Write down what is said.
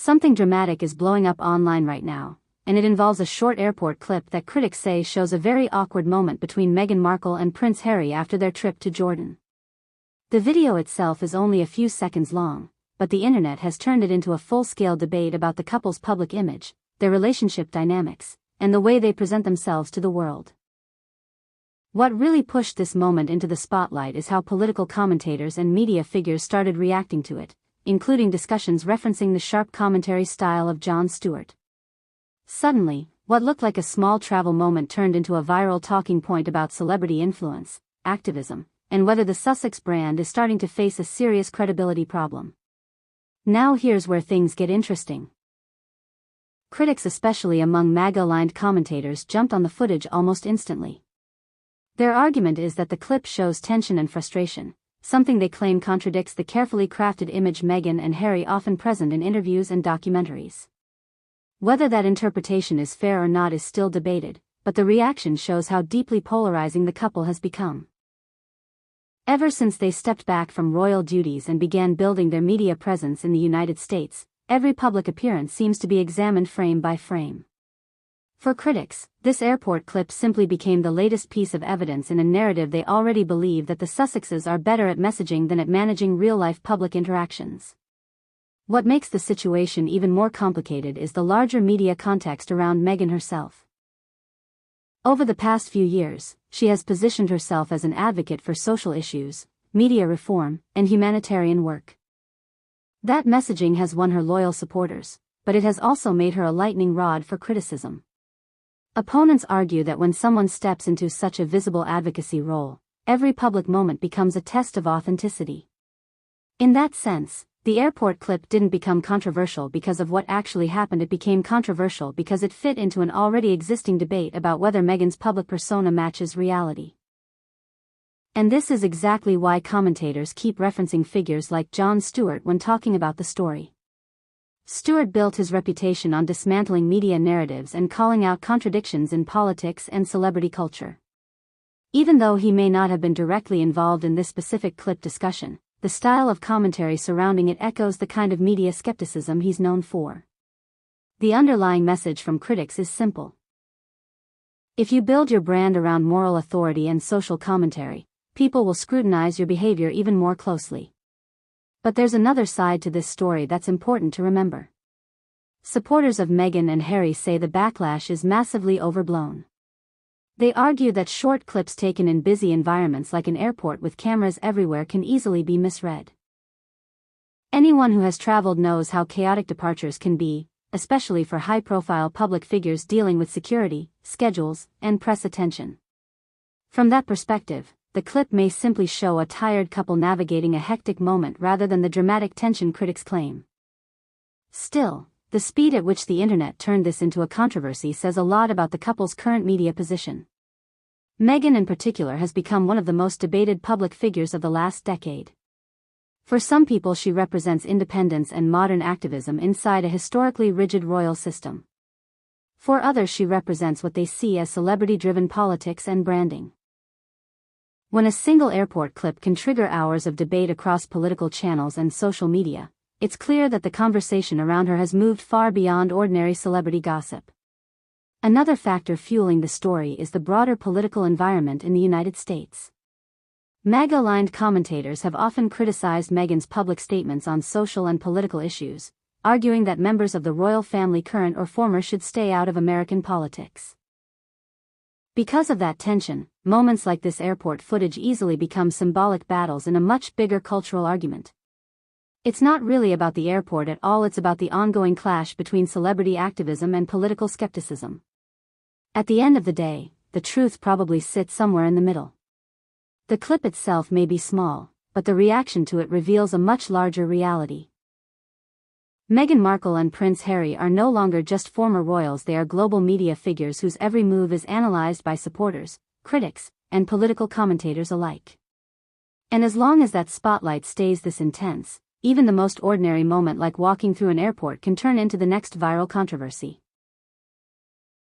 Something dramatic is blowing up online right now, and it involves a short airport clip that critics say shows a very awkward moment between Meghan Markle and Prince Harry after their trip to Jordan. The video itself is only a few seconds long, but the internet has turned it into a full-scale debate about the couple's public image, their relationship dynamics, and the way they present themselves to the world. What really pushed this moment into the spotlight is how political commentators and media figures started reacting to it, including discussions referencing the sharp commentary style of Jon Stewart. Suddenly, what looked like a small travel moment turned into a viral talking point about celebrity influence, activism, and whether the Sussex brand is starting to face a serious credibility problem. Now here's where things get interesting. Critics, especially among MAGA-aligned commentators, jumped on the footage almost instantly. Their argument is that the clip shows tension and frustration, something they claim contradicts the carefully crafted image Meghan and Harry often present in interviews and documentaries. Whether that interpretation is fair or not is still debated, but the reaction shows how deeply polarizing the couple has become. Ever since they stepped back from royal duties and began building their media presence in the United States, every public appearance seems to be examined frame by frame. For critics, this airport clip simply became the latest piece of evidence in a narrative they already believe that the Sussexes are better at messaging than at managing real-life public interactions. What makes the situation even more complicated is the larger media context around Meghan herself. Over the past few years, she has positioned herself as an advocate for social issues, media reform, and humanitarian work. That messaging has won her loyal supporters, but it has also made her a lightning rod for criticism. Opponents argue that when someone steps into such a visible advocacy role, every public moment becomes a test of authenticity. In that sense, the airport clip didn't become controversial because of what actually happened. It became controversial because it fit into an already existing debate about whether Meghan's public persona matches reality. And this is exactly why commentators keep referencing figures like Jon Stewart when talking about the story. Stewart built his reputation on dismantling media narratives and calling out contradictions in politics and celebrity culture. Even though he may not have been directly involved in this specific clip discussion, the style of commentary surrounding it echoes the kind of media skepticism he's known for. The underlying message from critics is simple. If you build your brand around moral authority and social commentary, people will scrutinize your behavior even more closely. But there's another side to this story that's important to remember. Supporters of Meghan and Harry say the backlash is massively overblown. They argue that short clips taken in busy environments like an airport with cameras everywhere can easily be misread. Anyone who has traveled knows how chaotic departures can be, especially for high-profile public figures dealing with security, schedules, and press attention. From that perspective, the clip may simply show a tired couple navigating a hectic moment rather than the dramatic tension critics claim. Still, the speed at which the internet turned this into a controversy says a lot about the couple's current media position. Meghan in particular has become one of the most debated public figures of the last decade. For some people, she represents independence and modern activism inside a historically rigid royal system. For others, she represents what they see as celebrity-driven politics and branding. When a single airport clip can trigger hours of debate across political channels and social media, it's clear that the conversation around her has moved far beyond ordinary celebrity gossip. Another factor fueling the story is the broader political environment in the United States. MAGA-aligned commentators have often criticized Meghan's public statements on social and political issues, arguing that members of the royal family, current or former, should stay out of American politics. Because of that tension, moments like this airport footage easily become symbolic battles in a much bigger cultural argument. It's not really about the airport at all, it's about the ongoing clash between celebrity activism and political skepticism. At the end of the day, the truth probably sits somewhere in the middle. The clip itself may be small, but the reaction to it reveals a much larger reality. Meghan Markle and Prince Harry are no longer just former royals, they are global media figures whose every move is analyzed by supporters, critics, and political commentators alike. And as long as that spotlight stays this intense, even the most ordinary moment like walking through an airport can turn into the next viral controversy.